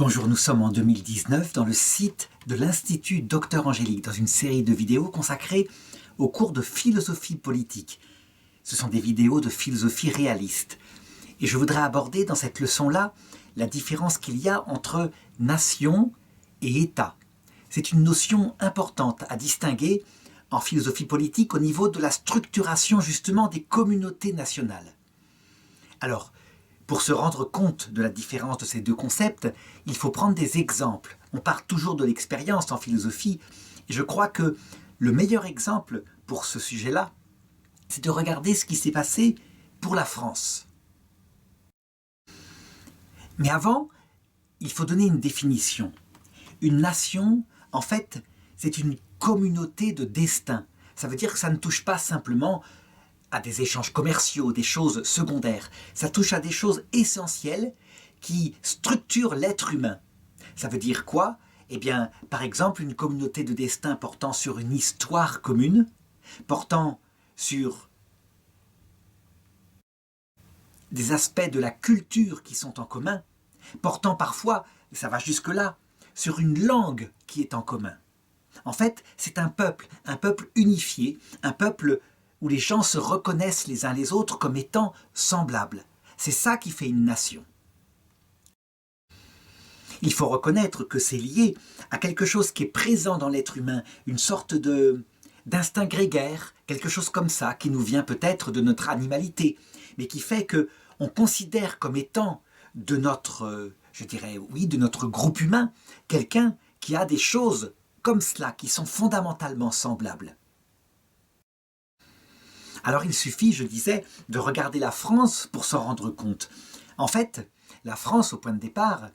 Bonjour, nous sommes en 2019 dans le site de l'Institut Docteur Angélique, dans une série de vidéos consacrées au cours de philosophie politique. Ce sont des vidéos de philosophie réaliste. Et je voudrais aborder dans cette leçon-là la différence qu'il y a entre nation et État. C'est une notion importante à distinguer en philosophie politique au niveau de la structuration justement des communautés nationales. Alors, pour se rendre compte de la différence de ces deux concepts, il faut prendre des exemples. On part toujours de l'expérience en philosophie, et je crois que le meilleur exemple pour ce sujet-là, c'est de regarder ce qui s'est passé pour la France. Mais avant, il faut donner une définition. Une nation, en fait, c'est une communauté de destin. Ça veut dire que ça ne touche pas simplement à des échanges commerciaux, des choses secondaires. Ça touche à des choses essentielles qui structurent l'être humain. Ça veut dire quoi? Eh bien, par exemple, une communauté de destin portant sur une histoire commune, portant sur des aspects de la culture qui sont en commun, portant parfois, ça va jusque-là, sur une langue qui est en commun. En fait, c'est un peuple unifié, un peuple où les gens se reconnaissent les uns les autres comme étant semblables. C'est ça qui fait une nation. Il faut reconnaître que c'est lié à quelque chose qui est présent dans l'être humain, une sorte d'instinct grégaire, quelque chose comme ça, qui nous vient peut-être de notre animalité, mais qui fait qu'on considère comme étant de notre, de notre groupe humain, quelqu'un qui a des choses comme cela, qui sont fondamentalement semblables. Alors il suffit, je disais, de regarder la France pour s'en rendre compte. En fait, la France, au point de départ,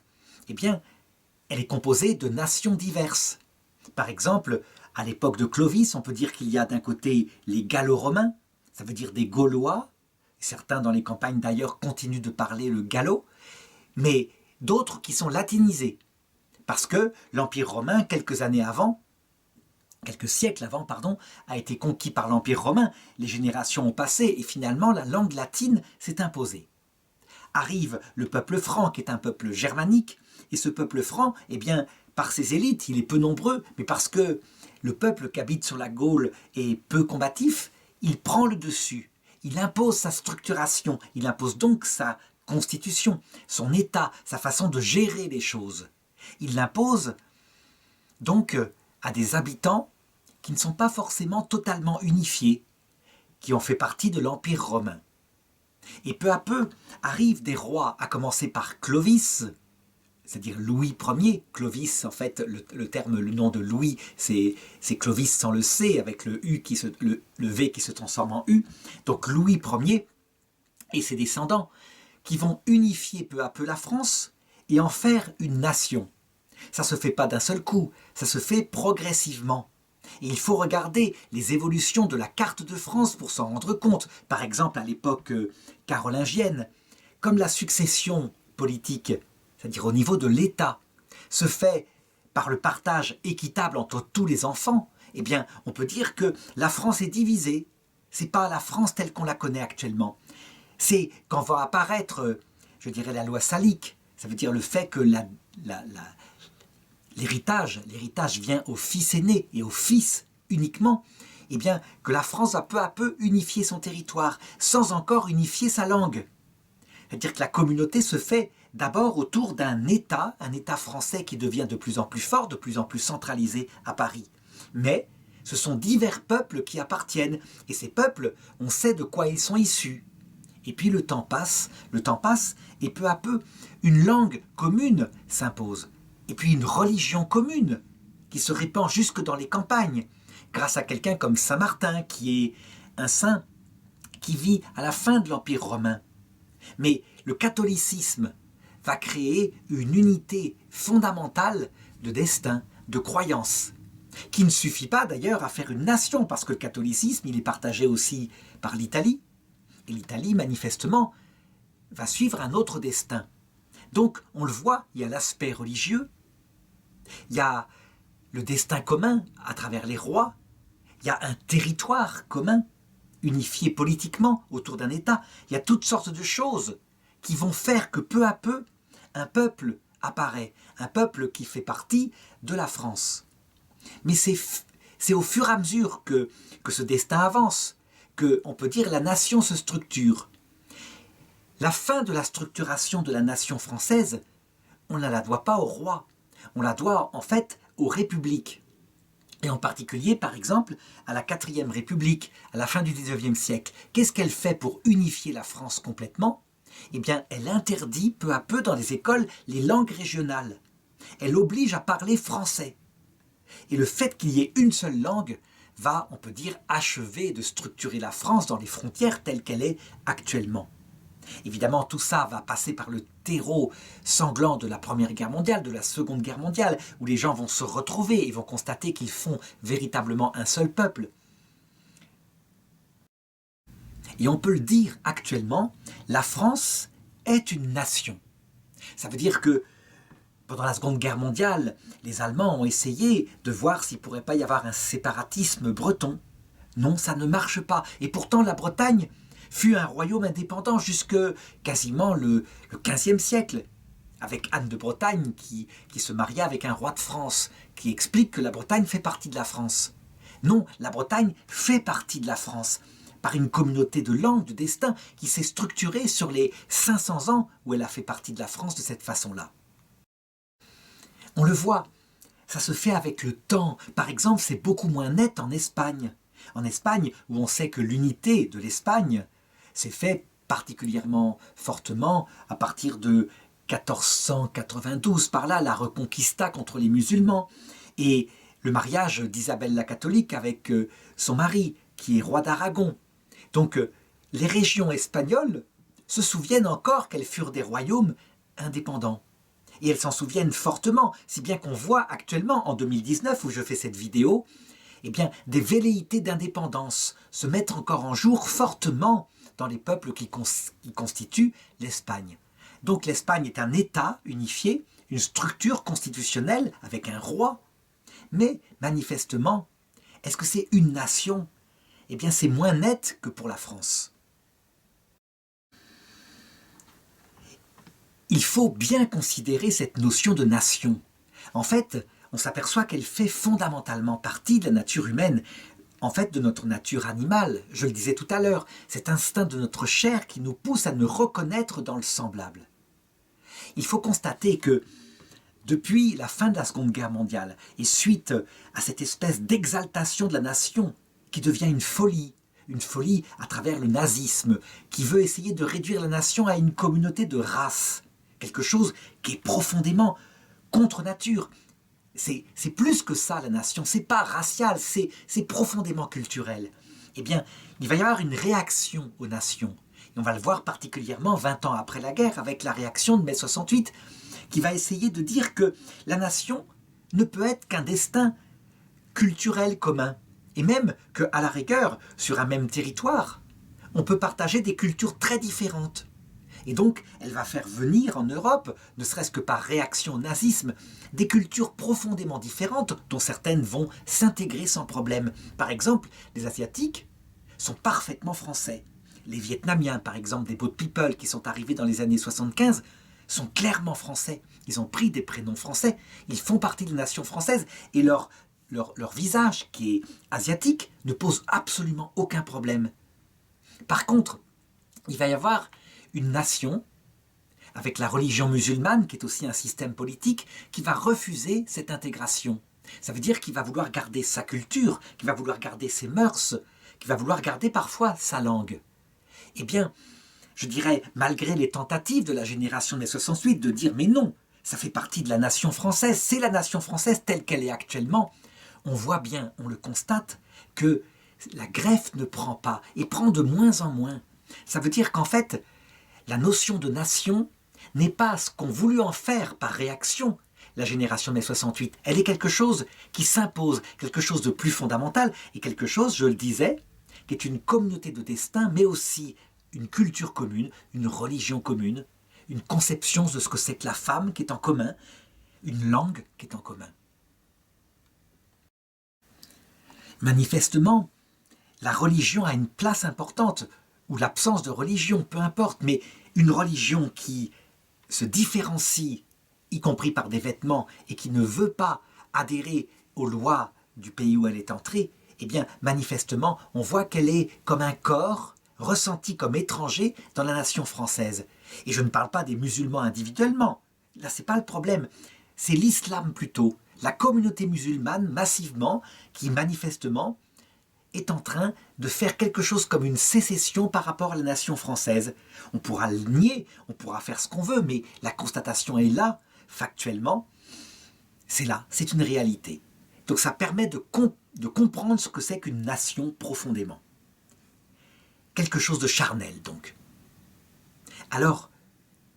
eh bien, elle est composée de nations diverses. Par exemple, à l'époque de Clovis, on peut dire qu'il y a d'un côté les Gallo-Romains, ça veut dire des Gaulois, certains dans les campagnes d'ailleurs continuent de parler le gallo, mais d'autres qui sont latinisés, parce que l'Empire romain, quelques siècles avant, a été conquis par l'Empire romain, les générations ont passé et finalement la langue latine s'est imposée. Arrive le peuple franc qui est un peuple germanique, et ce peuple franc, eh bien, par ses élites, il est peu nombreux, mais parce que le peuple qui habite sur la Gaule est peu combatif, il prend le dessus, il impose sa structuration, il impose donc sa constitution, son état, sa façon de gérer les choses. Il l'impose donc à des habitants qui ne sont pas forcément totalement unifiés, qui ont fait partie de l'Empire romain. Et peu à peu arrivent des rois, à commencer par Clovis, c'est-à-dire Louis Ier. Clovis, en fait, le nom de Louis, c'est Clovis sans le C, avec le V qui se transforme en U. Donc Louis Ier et ses descendants, qui vont unifier peu à peu la France et en faire une nation. Ça ne se fait pas d'un seul coup, ça se fait progressivement. Et il faut regarder les évolutions de la carte de France pour s'en rendre compte. Par exemple, à l'époque carolingienne, comme la succession politique, c'est-à-dire au niveau de l'État, se fait par le partage équitable entre tous les enfants, eh bien, on peut dire que la France est divisée. Ce n'est pas la France telle qu'on la connaît actuellement. C'est quand va apparaître, la loi salique. Ça veut dire le fait que l'héritage vient au fils aîné et au fils uniquement, eh bien, que la France va peu à peu unifier son territoire, sans encore unifier sa langue. C'est-à-dire que la communauté se fait d'abord autour d'un État français qui devient de plus en plus fort, de plus en plus centralisé à Paris. Mais ce sont divers peuples qui appartiennent, et ces peuples, on sait de quoi ils sont issus. Et puis le temps passe, et peu à peu, une langue commune s'impose. Et puis une religion commune qui se répand jusque dans les campagnes, grâce à quelqu'un comme Saint Martin, qui est un saint qui vit à la fin de l'Empire romain. Mais le catholicisme va créer une unité fondamentale de destin, de croyance, qui ne suffit pas d'ailleurs à faire une nation, parce que le catholicisme, il est partagé aussi par l'Italie. Et l'Italie, manifestement, va suivre un autre destin. Donc, on le voit, il y a l'aspect religieux, il y a le destin commun à travers les rois, il y a un territoire commun, unifié politiquement autour d'un État. Il y a toutes sortes de choses qui vont faire que peu à peu, un peuple apparaît, un peuple qui fait partie de la France. Mais c'est au fur et à mesure que ce destin avance, que, on peut dire, la nation se structure. La fin de la structuration de la nation française, on ne la doit pas au roi, on la doit en fait aux républiques. Et en particulier, par exemple, à la 4e République, à la fin du 19e siècle. Qu'est-ce qu'elle fait pour unifier la France complètement? Eh bien, elle interdit peu à peu dans les écoles les langues régionales. Elle oblige à parler français. Et le fait qu'il y ait une seule langue va, on peut dire, achever de structurer la France dans les frontières telles qu'elle est actuellement. Évidemment, tout ça va passer par le terreau sanglant de la Première Guerre mondiale, de la Seconde Guerre mondiale, où les gens vont se retrouver et vont constater qu'ils font véritablement un seul peuple. Et on peut le dire actuellement, la France est une nation. Ça veut dire que pendant la Seconde Guerre mondiale, les Allemands ont essayé de voir s'il ne pourrait pas y avoir un séparatisme breton. Non, ça ne marche pas. Et pourtant, la Bretagne fut un royaume indépendant jusque quasiment le XVe siècle, avec Anne de Bretagne qui se maria avec un roi de France, qui explique que la Bretagne fait partie de la France. Non, la Bretagne fait partie de la France, par une communauté de langue, de destin, qui s'est structurée sur les 500 ans où elle a fait partie de la France de cette façon-là. On le voit, ça se fait avec le temps. Par exemple, c'est beaucoup moins net en Espagne. En Espagne, où on sait que l'unité de l'Espagne s'est fait particulièrement fortement à partir de 1492, par là, la Reconquista contre les musulmans, et le mariage d'Isabelle la catholique avec son mari, qui est roi d'Aragon. Donc, les régions espagnoles se souviennent encore qu'elles furent des royaumes indépendants. Et elles s'en souviennent fortement, si bien qu'on voit actuellement, en 2019, où je fais cette vidéo, eh bien, des velléités d'indépendance se mettre encore en jour fortement dans les peuples qui constituent l'Espagne. Donc l'Espagne est un État unifié, une structure constitutionnelle avec un roi, mais manifestement, est-ce que c'est une nation? Eh bien, c'est moins net que pour la France. Il faut bien considérer cette notion de nation. En fait, on s'aperçoit qu'elle fait fondamentalement partie de la nature humaine, en fait de notre nature animale. Je le disais tout à l'heure, cet instinct de notre chair qui nous pousse à nous reconnaître dans le semblable. Il faut constater que depuis la fin de la Seconde Guerre mondiale, et suite à cette espèce d'exaltation de la nation qui devient une folie à travers le nazisme, qui veut essayer de réduire la nation à une communauté de races, quelque chose qui est profondément contre nature. C'est plus que ça la nation, c'est pas racial, c'est profondément culturel. Eh bien, il va y avoir une réaction aux nations. Et on va le voir particulièrement 20 ans après la guerre avec la réaction de mai 68, qui va essayer de dire que la nation ne peut être qu'un destin culturel commun. Et même qu'à la rigueur, sur un même territoire, on peut partager des cultures très différentes. Et donc, elle va faire venir en Europe, ne serait-ce que par réaction au nazisme, des cultures profondément différentes, dont certaines vont s'intégrer sans problème. Par exemple, les Asiatiques sont parfaitement français. Les Vietnamiens, par exemple, des Boat People qui sont arrivés dans les années 75, sont clairement français. Ils ont pris des prénoms français, ils font partie de la nation française, et leur visage, qui est asiatique, ne pose absolument aucun problème. Par contre, il va y avoir une nation, avec la religion musulmane, qui est aussi un système politique, qui va refuser cette intégration. Ça veut dire qu'il va vouloir garder sa culture, qu'il va vouloir garder ses mœurs, qu'il va vouloir garder parfois sa langue. Eh bien, je dirais, malgré les tentatives de la génération des 68 de dire « mais non, ça fait partie de la nation française, c'est la nation française telle qu'elle est actuellement », on voit bien, on le constate, que la greffe ne prend pas, et prend de moins en moins. Ça veut dire qu'en fait, la notion de nation n'est pas ce qu'ont voulu en faire par réaction la génération des 68. Elle est quelque chose qui s'impose, quelque chose de plus fondamental, et quelque chose, je le disais, qui est une communauté de destin, mais aussi une culture commune, une religion commune, une conception de ce que c'est que la femme qui est en commun, une langue qui est en commun. Manifestement, la religion a une place importante, ou l'absence de religion, peu importe, mais une religion qui se différencie y compris par des vêtements, et qui ne veut pas adhérer aux lois du pays où elle est entrée, eh bien, manifestement, on voit qu'elle est comme un corps ressenti comme étranger dans la nation française. Et je ne parle pas des musulmans individuellement. Là, ce n'est pas le problème. C'est l'islam plutôt, la communauté musulmane massivement, qui manifestement est en train de faire quelque chose comme une sécession par rapport à la nation française. On pourra le nier, on pourra faire ce qu'on veut, mais la constatation est là, factuellement, c'est là, c'est une réalité. Donc ça permet de comprendre ce que c'est qu'une nation profondément. Quelque chose de charnel, donc. Alors,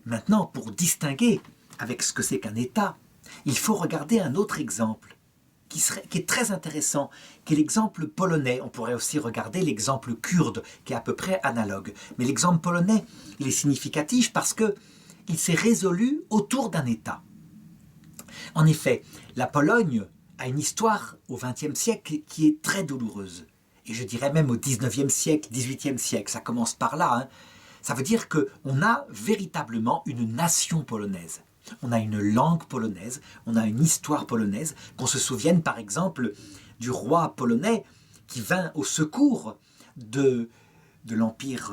maintenant, pour distinguer avec ce que c'est qu'un État, il faut regarder un autre exemple qui est très intéressant, qui est l'exemple polonais. On pourrait aussi regarder l'exemple kurde, qui est à peu près analogue. Mais l'exemple polonais, il est significatif parce qu'il s'est résolu autour d'un État. En effet, la Pologne a une histoire au XXe siècle qui est très douloureuse. Et je dirais même au XIXe siècle, XVIIIe siècle, ça commence par là. Hein. Ça veut dire qu'on a véritablement une nation polonaise. On a une langue polonaise, on a une histoire polonaise, qu'on se souvienne par exemple du roi polonais qui vint au secours de l'Empire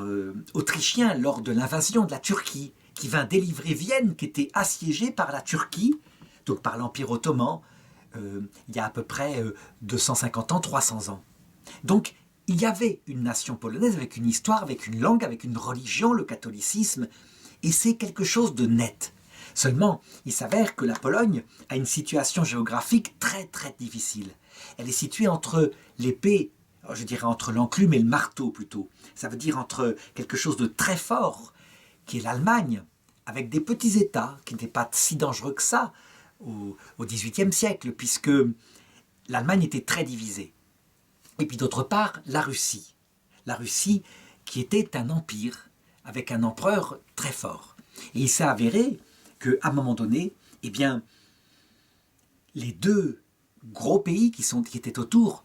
autrichien lors de l'invasion de la Turquie, qui vint délivrer Vienne qui était assiégée par la Turquie, donc par l'Empire ottoman, il y a à peu près 250 ans, 300 ans. Donc il y avait une nation polonaise avec une histoire, avec une langue, avec une religion, le catholicisme, et c'est quelque chose de net. Seulement, il s'avère que la Pologne a une situation géographique très très difficile. Elle est située entre l'épée, je dirais entre l'enclume et le marteau plutôt. Ça veut dire entre quelque chose de très fort, qui est l'Allemagne, avec des petits États qui n'étaient pas si dangereux que ça au XVIIIe siècle, puisque l'Allemagne était très divisée. Et puis d'autre part, la Russie. La Russie qui était un empire, avec un empereur très fort. Et il s'est avéré qu'à un moment donné, eh bien, les deux gros pays qui étaient autour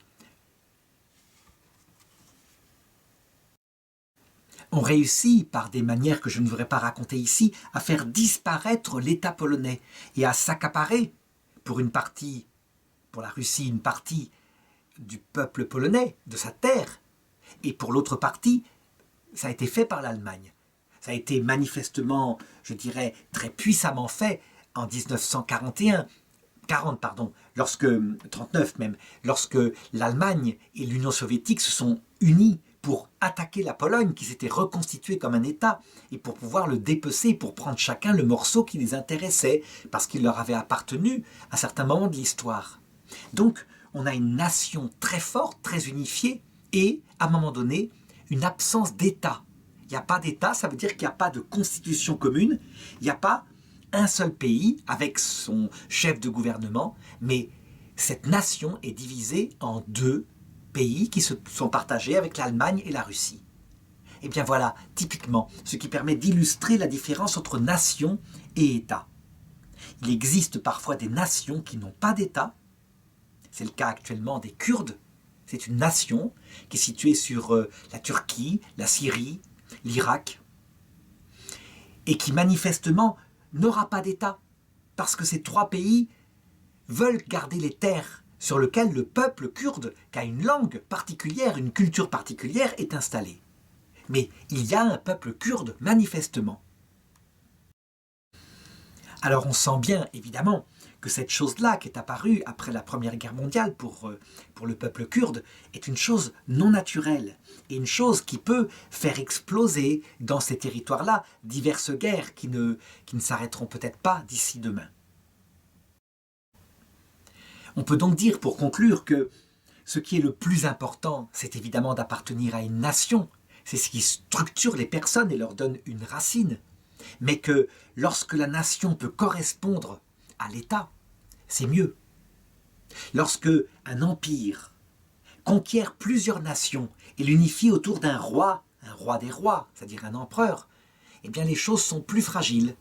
ont réussi, par des manières que je ne voudrais pas raconter ici, à faire disparaître l'État polonais et à s'accaparer, pour une partie, pour la Russie, une partie du peuple polonais, de sa terre, et pour l'autre partie, ça a été fait par l'Allemagne. Ça a été manifestement, je dirais, très puissamment fait en 1941, 40 pardon, 39 même, lorsque l'Allemagne et l'Union soviétique se sont unis pour attaquer la Pologne, qui s'était reconstituée comme un État, et pour pouvoir le dépecer, pour prendre chacun le morceau qui les intéressait, parce qu'il leur avait appartenu à certains moments de l'histoire. Donc, on a une nation très forte, très unifiée, et, à un moment donné, une absence d'État. Il n'y a pas d'État, ça veut dire qu'il n'y a pas de constitution commune, il n'y a pas un seul pays avec son chef de gouvernement, mais cette nation est divisée en deux pays qui se sont partagés avec l'Allemagne et la Russie. Et bien voilà, typiquement, ce qui permet d'illustrer la différence entre nation et État. Il existe parfois des nations qui n'ont pas d'État. C'est le cas actuellement des Kurdes. C'est une nation qui est située sur la Turquie, la Syrie, l'Irak, et qui manifestement n'aura pas d'État, parce que ces trois pays veulent garder les terres sur lesquelles le peuple kurde, qui a une langue particulière, une culture particulière, est installé. Mais il y a un peuple kurde, manifestement. Alors on sent bien, évidemment, que cette chose-là qui est apparue après la Première Guerre mondiale pour le peuple kurde est une chose non naturelle et une chose qui peut faire exploser dans ces territoires-là diverses guerres qui ne s'arrêteront peut-être pas d'ici demain. On peut donc dire pour conclure que ce qui est le plus important, c'est évidemment d'appartenir à une nation, c'est ce qui structure les personnes et leur donne une racine, mais que lorsque la nation peut correspondre à l'État, c'est mieux. Lorsque un empire conquiert plusieurs nations et l'unifie autour d'un roi des rois, c'est-à-dire un empereur, eh bien les choses sont plus fragiles.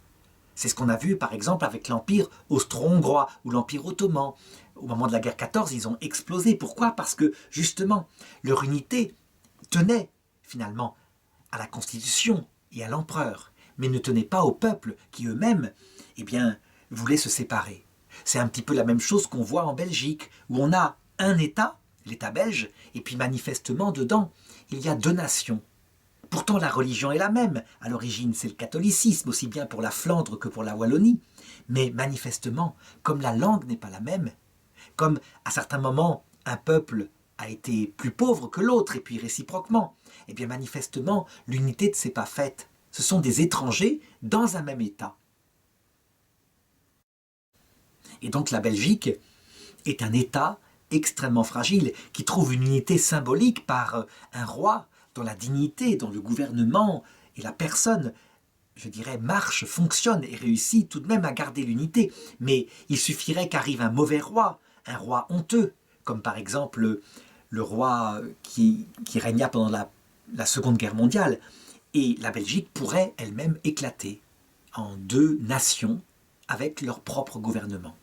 C'est ce qu'on a vu par exemple avec l'empire austro-hongrois ou l'empire ottoman. Au moment de la guerre 14, ils ont explosé. Pourquoi? Parce que justement, leur unité tenait finalement à la constitution et à l'empereur, mais ne tenait pas au peuple qui eux-mêmes, eh bien, voulait se séparer. C'est un petit peu la même chose qu'on voit en Belgique, où on a un État, l'État belge, et puis manifestement dedans, il y a deux nations. Pourtant la religion est la même, à l'origine c'est le catholicisme, aussi bien pour la Flandre que pour la Wallonie, mais manifestement, comme la langue n'est pas la même, comme à certains moments un peuple a été plus pauvre que l'autre, et puis réciproquement, eh bien manifestement l'unité ne s'est pas faite. Ce sont des étrangers dans un même État. Et donc la Belgique est un État extrêmement fragile, qui trouve une unité symbolique par un roi dont la dignité, dont le gouvernement et la personne, je dirais, marche, fonctionne et réussit tout de même à garder l'unité. Mais il suffirait qu'arrive un mauvais roi, un roi honteux, comme par exemple le roi qui régna pendant la Seconde Guerre mondiale, et la Belgique pourrait elle-même éclater en deux nations avec leur propre gouvernement.